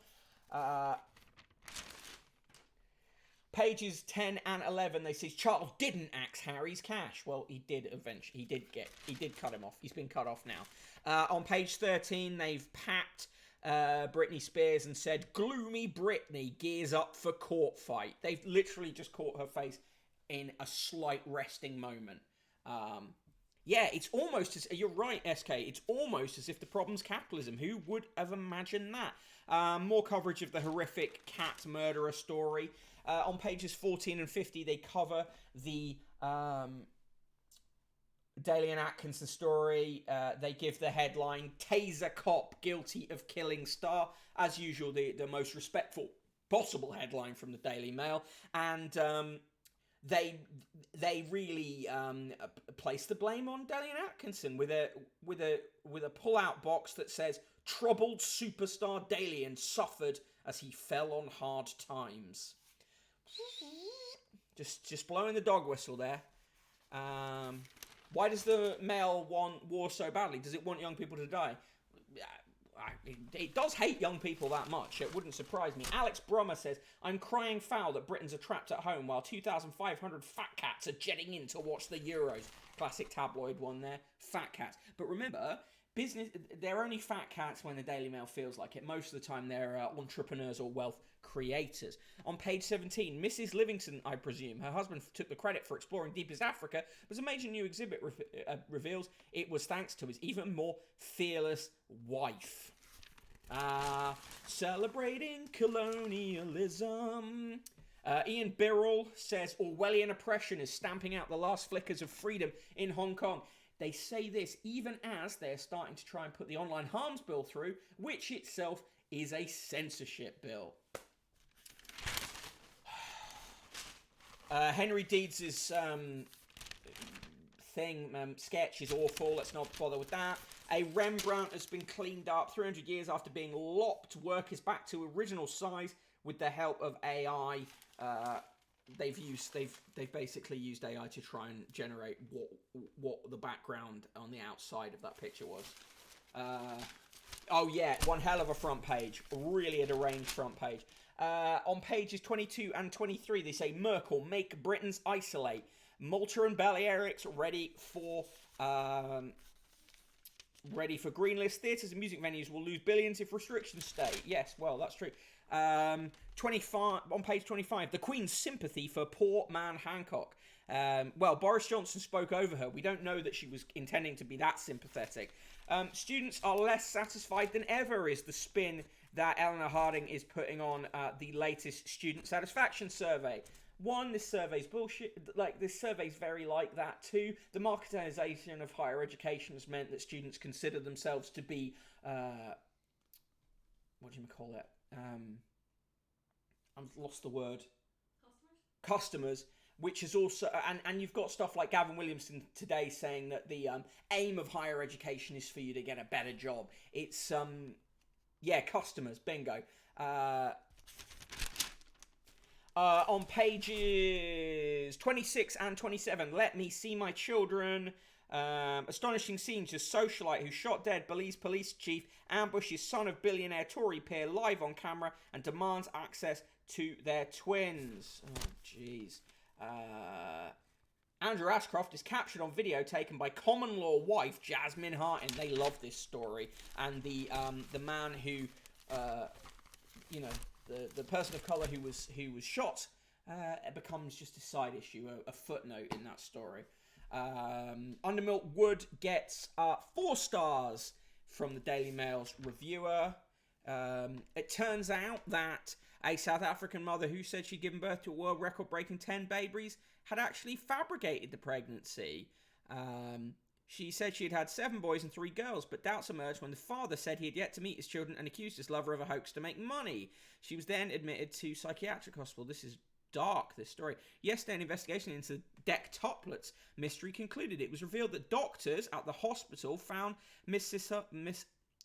Pages 10 and 11, they say Charles didn't axe Harry's cash. Well, he did eventually. He did cut him off. He's been cut off now. On page 13, they've packed Britney Spears and said, gloomy Britney gears up for court fight. They've literally just caught her face in a slight resting moment. Yeah, it's almost as, you're right, SK, it's almost as if the problem's capitalism. Who would have imagined that? More coverage of the horrific cat murderer story. On pages 14 and 50, they cover the Daly and Atkinson story. They give the headline, Taser Cop Guilty of Killing Star. As usual, the most respectful possible headline from the Daily Mail. And they really place the blame on Daly and Atkinson with a pull-out box that says, troubled superstar Dalian suffered as he fell on hard times. Just blowing the dog whistle there. Why does the Mail want war so badly? Does it want young people to die? It does hate young people that much. It wouldn't surprise me. Alex Brummer says, I'm crying foul that Britons are trapped at home while 2,500 fat cats are jetting in to watch the Euros. Classic tabloid one there. Fat cats. But remember, they're only fat cats when the Daily Mail feels like it. Most of the time they're entrepreneurs or wealth creators. On page 17, Mrs. Livingston, I presume, her husband took the credit for exploring deepest Africa, but a major new exhibit reveals it was thanks to his even more fearless wife. Celebrating colonialism. Ian Birrell says Orwellian oppression is stamping out the last flickers of freedom in Hong Kong. They say this even as they're starting to try and put the online harms bill through, which itself is a censorship bill. Henry Deeds' sketch is awful. Let's not bother with that. A Rembrandt has been cleaned up 300 years after being lopped. Work is back to original size with the help of AI. They've basically used AI to try and generate what the background on the outside of that picture was. Oh yeah, one hell of a front page. Really a deranged front page. On pages 22 and 23, they say Merkel, make Britons isolate. Malta and Balearics ready for greenlist. Theatres and music venues will lose billions if restrictions stay. Yes, well, that's true. 25 on page 25, the Queen's sympathy for poor man Hancock. Well, Boris Johnson spoke over her. We don't know that she was intending to be that sympathetic. Students are less satisfied than ever is the spin that Eleanor Harding is putting on the latest student satisfaction survey. One, this survey's bullshit. Like, this survey's very like that. Two, the marketisation of higher education has meant that students consider themselves to be, what do you call it? I've lost the word. Customers. Which is also, and you've got stuff like Gavin Williamson today saying that the aim of higher education is for you to get a better job. It's, customers, bingo. On pages 26 and 27, let me see my children. Astonishing scenes. A socialite who shot dead Belize police chief ambushes son of billionaire Tory peer live on camera and demands access to their twins. Oh, jeez. Andrew Ashcroft is captured on video taken by common law wife Jasmine Hartin. They love this story, and the man who, the person of color who was shot, becomes just a side issue, a footnote in that story. Undermilk Wood gets 4 stars from the Daily Mail's reviewer. It turns out that a South African mother who said she'd given birth to a world record-breaking 10 babies had actually fabricated the pregnancy. She said she had had 7 boys and 3 girls, but doubts emerged when the father said he had yet to meet his children and accused his lover of a hoax to make money. She was then admitted to psychiatric hospital. This is dark, this story. Yesterday, an investigation into the dectuplets mystery concluded. It was revealed that doctors at the hospital found Miss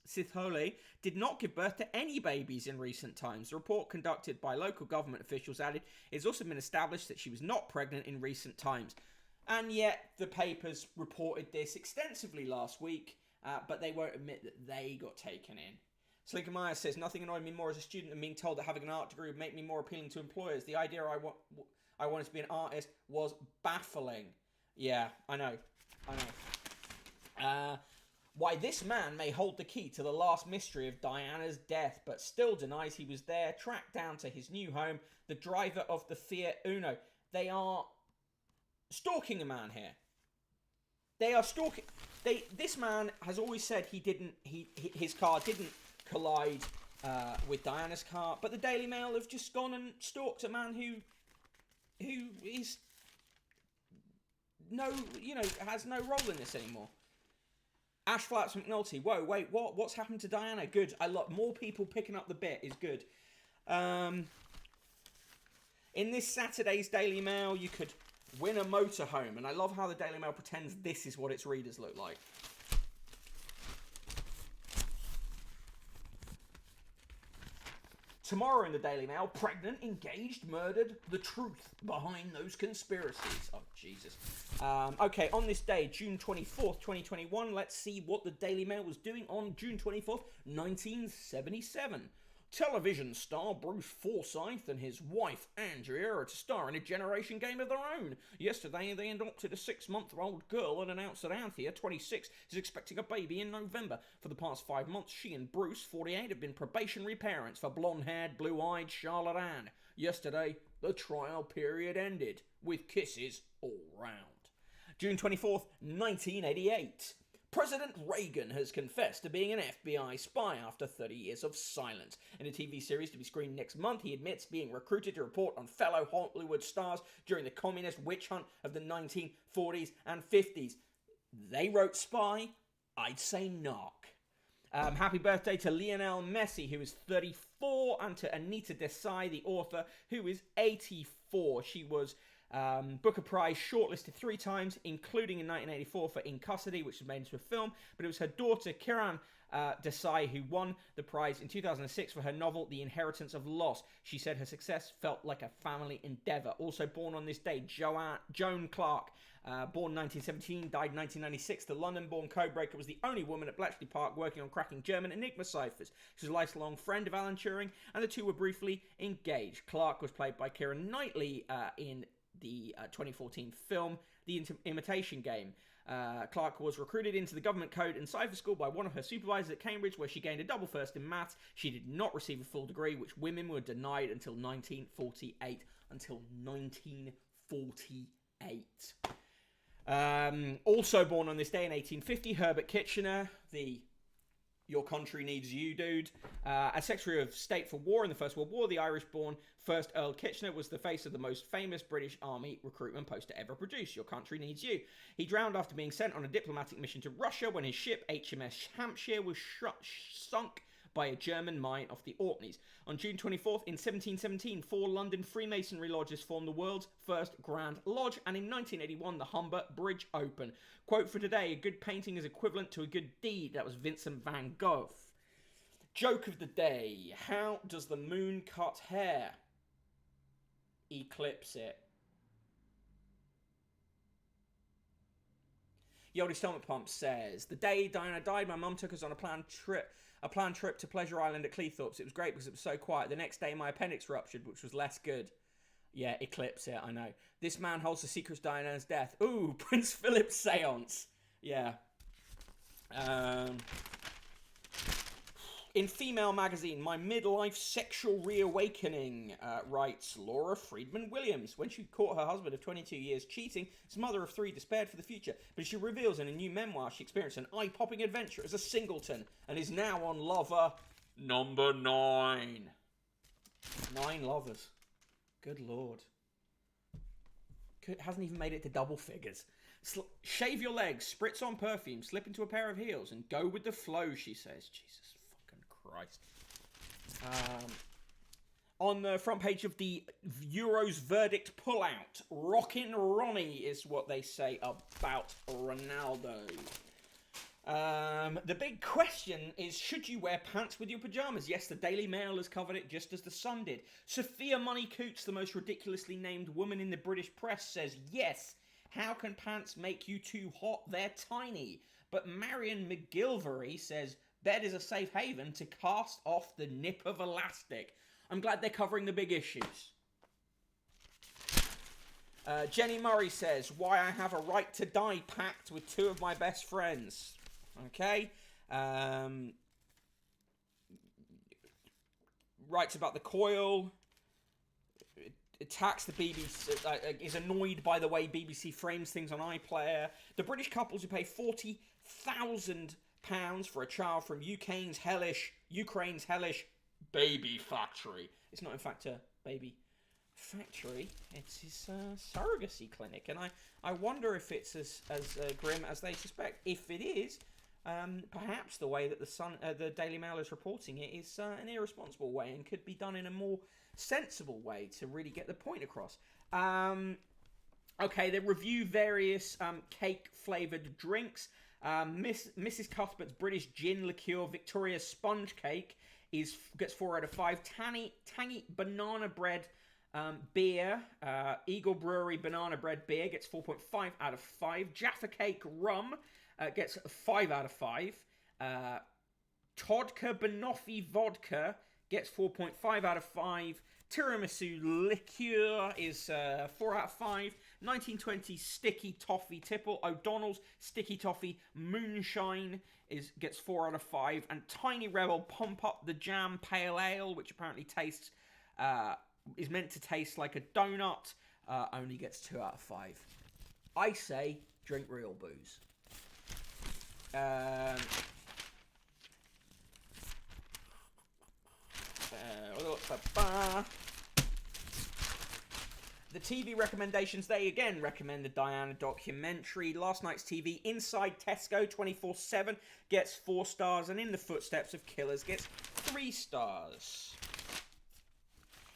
Sithole did not give birth to any babies in recent times. The report conducted by local government officials added it's also been established that she was not pregnant in recent times. And yet the papers reported this extensively last week, but they won't admit that they got taken in. Slinker Myers says, nothing annoyed me more as a student than being told that having an art degree would make me more appealing to employers. The idea I wanted to be an artist was baffling. Yeah, I know. Why this man may hold the key to the last mystery of Diana's death, but still denies he was there, tracked down to his new home, the driver of the Fiat Uno. They are stalking a man here. They are stalking. This man has always said his car didn't collide with Diana's car, but the Daily Mail have just gone and stalked a man who is has no role in this anymore. Ash Flats McNulty. Whoa, wait, what? What's happened to Diana? Good. I love more people picking up the bit is good. In this Saturday's Daily Mail, you could win a motorhome, and I love how the Daily Mail pretends this is what its readers look like. Tomorrow in the Daily Mail, pregnant, engaged, murdered, the truth behind those conspiracies. Oh, Jesus. Okay, on this day, June 24th, 2021, let's see what the Daily Mail was doing on June 24th, 1977. Television star Bruce Forsyth and his wife Andrea are to star in a generation game of their own. Yesterday, they adopted a 6-month-old girl and announced that Anthea, 26, is expecting a baby in November. For the past 5 months, she and Bruce, 48, have been probationary parents for blonde-haired, blue-eyed Charlotte Ann. Yesterday, the trial period ended, with kisses all round. June 24th, 1988. President Reagan has confessed to being an FBI spy after 30 years of silence. In a TV series to be screened next month, he admits being recruited to report on fellow Hollywood stars during the communist witch hunt of the 1940s and 50s. They wrote spy, I'd say knock. Happy birthday to Lionel Messi, who is 34, and to Anita Desai, the author, who is 84. She was Booker Prize shortlisted 3 times, including in 1984 for In Custody, which was made into a film, but it was her daughter Kiran Desai who won the prize in 2006 for her novel The Inheritance of Loss. She said her success felt like a family endeavour. Also born on this day, Joan Clark, born 1917, died 1996. The London-born codebreaker was the only woman at Bletchley Park working on cracking German Enigma ciphers. She was a lifelong friend of Alan Turing, and the two were briefly engaged. Clark was played by Keira Knightley in the 2014 film The Imitation Game. Clark was recruited into the government code and cipher school by one of her supervisors at Cambridge, where she gained a double first in maths. She did not receive a full degree, which women were denied until 1948. Also born on this day in 1850, Herbert Kitchener, the Your Country Needs You dude. As Secretary of State for War in the First World War, the Irish-born First Earl Kitchener was the face of the most famous British Army recruitment poster ever produced, Your Country Needs You. He drowned after being sent on a diplomatic mission to Russia when his ship HMS Hampshire was sunk by a German mine off the Orkneys. On June 24th, in 1717, 4 London Freemasonry lodges formed the world's first Grand Lodge, and in 1981, the Humber Bridge opened. Quote for today, a good painting is equivalent to a good deed. That was Vincent van Gogh. Joke of the day, how does the moon cut hair? Eclipse it. Yodi Stomach Pump says, the day Diana died, my mum took us on a planned trip to Pleasure Island at Cleethorpes. It was great because it was so quiet. The next day, my appendix ruptured, which was less good. Yeah, eclipse it, I know. This man holds the secrets of Diana's death. Ooh, Prince Philip's seance. Yeah. In Female Magazine, my midlife sexual reawakening, writes Laura Friedman Williams. When she caught her husband of 22 years cheating, his mother of 3 despaired for the future. But she reveals in a new memoir she experienced an eye-popping adventure as a singleton and is now on lover number 9. 9 lovers. Good lord. Hasn't even made it to double figures. Shave your legs, spritz on perfume, slip into a pair of heels, and go with the flow, she says. Jesus fucking Christ. On the front page of the Euros verdict pullout, Rockin' Ronnie is what they say about Ronaldo. The big question is, should you wear pants with your pyjamas? Yes, the Daily Mail has covered it just as the Sun did. Sophia Money Coots, the most ridiculously named woman in the British press, says yes. How can pants make you too hot? They're tiny. But Marion McGilvery says bed is a safe haven to cast off the nip of elastic. I'm glad they're covering the big issues. Jenny Murray says, why I have a right to die pact with 2 of my best friends. Okay. Writes about the coil. Attacks the BBC, is annoyed by the way BBC frames things on iPlayer. The British couples who pay £40,000 for a child from Ukraine's hellish baby factory. It's not in fact a baby factory. It's his surrogacy clinic, and I wonder if it's as grim as they suspect. If it is, perhaps the way that the Daily Mail is reporting it is an irresponsible way and could be done in a more sensible way to really get the point across. Okay, they review various cake-flavoured drinks. Mrs. Cuthbert's British gin liqueur Victoria sponge cake gets 4 out of 5. Tangy banana bread beer, Eagle Brewery banana bread beer gets 4.5 out of 5. Jaffa Cake rum gets 5 out of 5. Todka Banoffee vodka gets 4.5 out of 5. Tiramisu liqueur is 4 out of 5. 1920 Sticky Toffee Tipple. O'Donnell's Sticky Toffee Moonshine gets 4 out of 5. And Tiny Rebel Pump Up the Jam Pale Ale, which apparently is meant to taste like a donut, only gets 2 out of 5. I say drink real booze. The TV recommendations, they again recommend the Diana documentary. Last night's TV, Inside Tesco 24/7 gets 4 stars, and In the Footsteps of Killers gets 3 stars.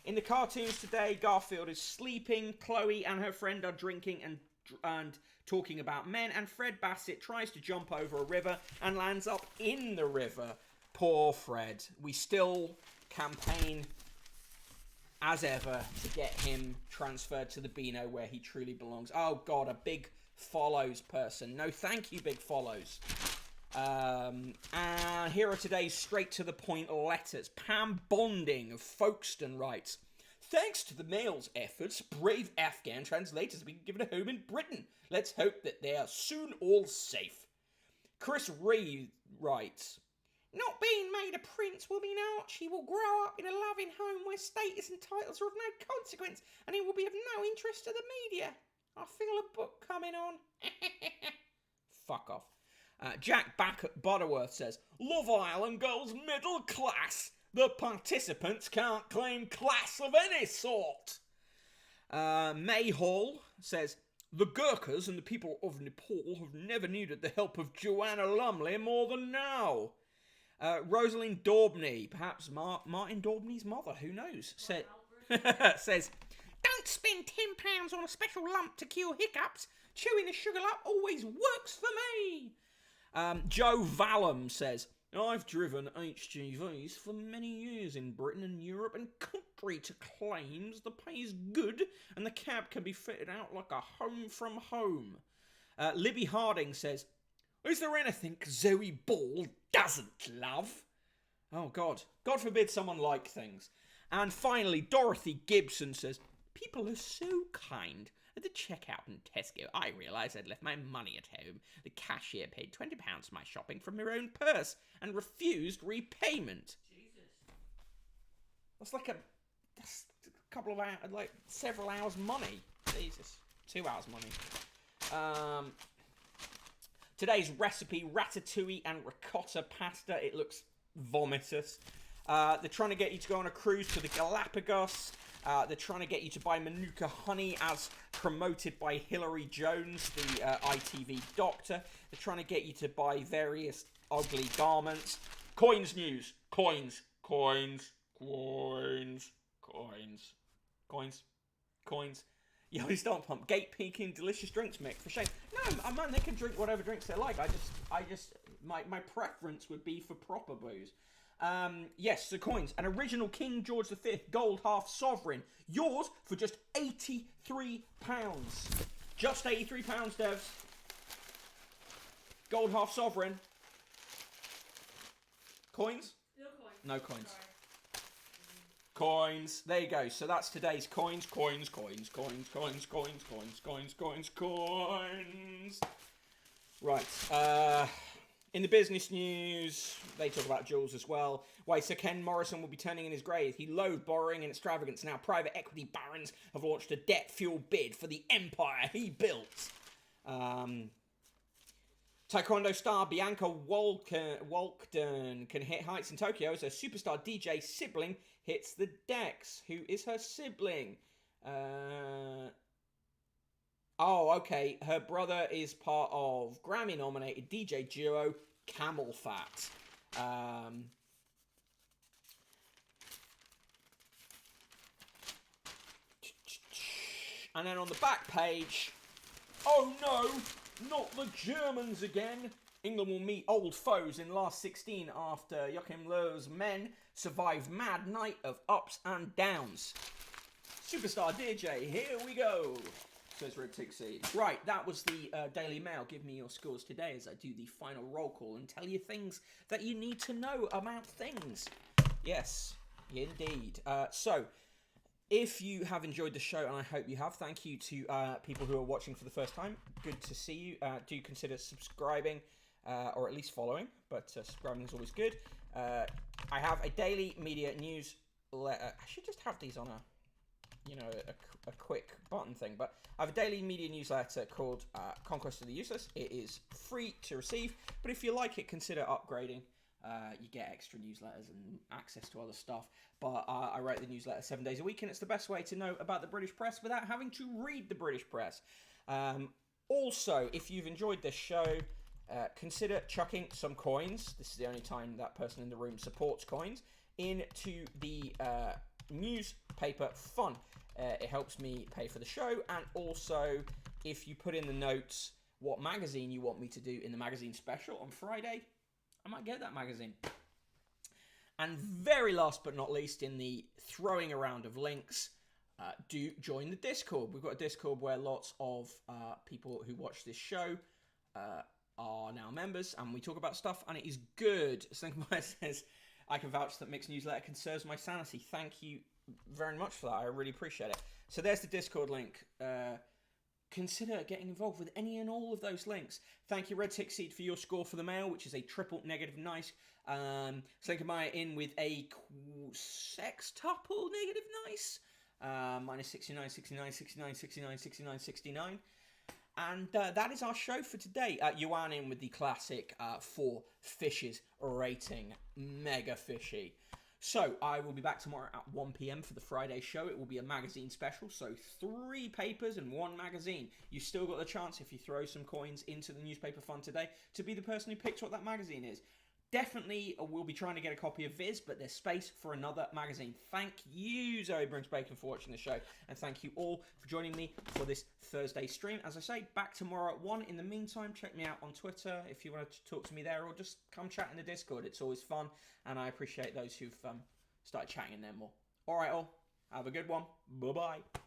In the cartoons today, Garfield is sleeping, Chloe and her friend are drinking and talking about men, and Fred Bassett tries to jump over a river and lands up in the river. Poor Fred. We still campaign as ever to get him transferred to the Beano where he truly belongs. Oh god, a Big Follows person. No thank you, Big Follows. And here are today's straight to the point letters. Pam Bonding of Folkestone writes, thanks to the Mail's efforts, brave Afghan translators have been given a home in Britain. Let's hope that they are soon all safe. Chris Reed writes, not being made a prince will mean Archie will grow up in a loving home where status and titles are of no consequence, and he will be of no interest to the media. I feel a book coming on. Fuck off. Jack back at Butterworth says, Love Island goes middle class. The participants can't claim class of any sort. May Hall says, The Gurkhas and the people of Nepal have never needed the help of Joanna Lumley more than now. Rosalind Daubney, perhaps Martin Daubney's mother, who knows, says, Don't spend £10 on a special lump to cure hiccups. Chewing a sugar lump always works for me. Joe Vallum says, I've driven HGVs for many years in Britain and Europe, and contrary to claims, the pay is good and the cab can be fitted out like a home from home. Libby Harding says, Is there anything Zoe Ball doesn't love? Oh, God. God forbid someone like things. And finally, Dorothy Gibson says, People are so kind. At the checkout in Tesco, I realised I'd left my money at home. The cashier paid £20 for my shopping from her own purse and refused repayment. Jesus. That's like a couple of hours, like several hours' money. Jesus, 2 hours' money. Today's recipe: ratatouille and ricotta pasta. It looks vomitous. They're trying to get you to go on a cruise to the Galapagos. They're trying to get you to buy Manuka honey as promoted by Hilary Jones, the ITV doctor. They're trying to get you to buy various ugly garments. Coins news. Coins. You always don't pump. Gate peaking delicious drinks, Mick. For shame. No, man, they can drink whatever drinks they like. My preference would be for proper booze. Yes, the coins. An original King George V gold half sovereign. Yours for just £83. Just £83, devs. Gold half sovereign. Coins? No coins. No coins. Sorry. Coins. There you go. So that's today's coins. Right. In the business news, they talk about Jules as well. Why Sir Ken Morrison will be turning in his grave. He loathed borrowing and extravagance. Now private equity barons have launched a debt-fueled bid for the empire he built. Taekwondo star Bianca Walkden can hit heights in Tokyo as her superstar DJ sibling hits the decks. Who is her sibling? Oh, okay. Her brother is part of Grammy-nominated DJ duo Camel Fat. And then on the back page, oh no, not the Germans again. England will meet old foes in last 16 after Joachim Löw's men survived mad night of ups and downs. Superstar DJ, here we go. Says Red Tixie. Right, that was the Daily Mail. Give me your scores today as I do the final roll call and tell you things that you need to know about things. Yes, indeed. So, if you have enjoyed the show, and I hope you have, thank you to people who are watching for the first time. Good to see you. Do consider subscribing, or at least following, but subscribing is always good. I have a daily media newsletter. I should just have these on a quick button thing, but I have a daily media newsletter called Conquest of the Useless. It is free to receive, but if you like it, consider upgrading. You get extra newsletters and access to other stuff, but I write the newsletter 7 days a week, and it's the best way to know about the British press without having to read the British press. Also, if you've enjoyed this show, consider chucking some coins. This is the only time that person in the room supports coins into the newspaper fund. It helps me pay for the show, and also if you put in the notes what magazine you want me to do in the magazine special on Friday, I might get that magazine. And very last but not least, in the throwing around of links, do join the Discord. We've got a Discord where lots of people who watch this show are now members, and we talk about stuff, and it is good. Slinkmeyer says, I can vouch that Mick's newsletter conserves my sanity. Thank you very much for that. I really appreciate it. So there's the Discord link. Consider getting involved with any and all of those links. Thank you, Red Tick Seed, for your score for the mail, which is a triple negative nice. Slinkermeyer in with a sextuple negative nice. minus 69, 69, 69, 69, 69, 69. And that is our show for today. Yuan in with the classic 4 fishes rating. Mega fishy. So, I will be back tomorrow at 1 p.m. for the Friday show. It will be a magazine special, so 3 papers and 1 magazine. You've still got the chance, if you throw some coins into the newspaper fund today, to be the person who picks what that magazine is. Definitely, we'll be trying to get a copy of Viz, but there's space for another magazine. Thank you, Zoe Brooks-Bacon, for watching the show, and thank you all for joining me for this Thursday stream. As I say, back tomorrow at 1. In the meantime, check me out on Twitter if you want to talk to me there, or just come chat in the Discord. It's always fun, and I appreciate those who've started chatting in there more. All right, all. Have a good one. Bye-bye.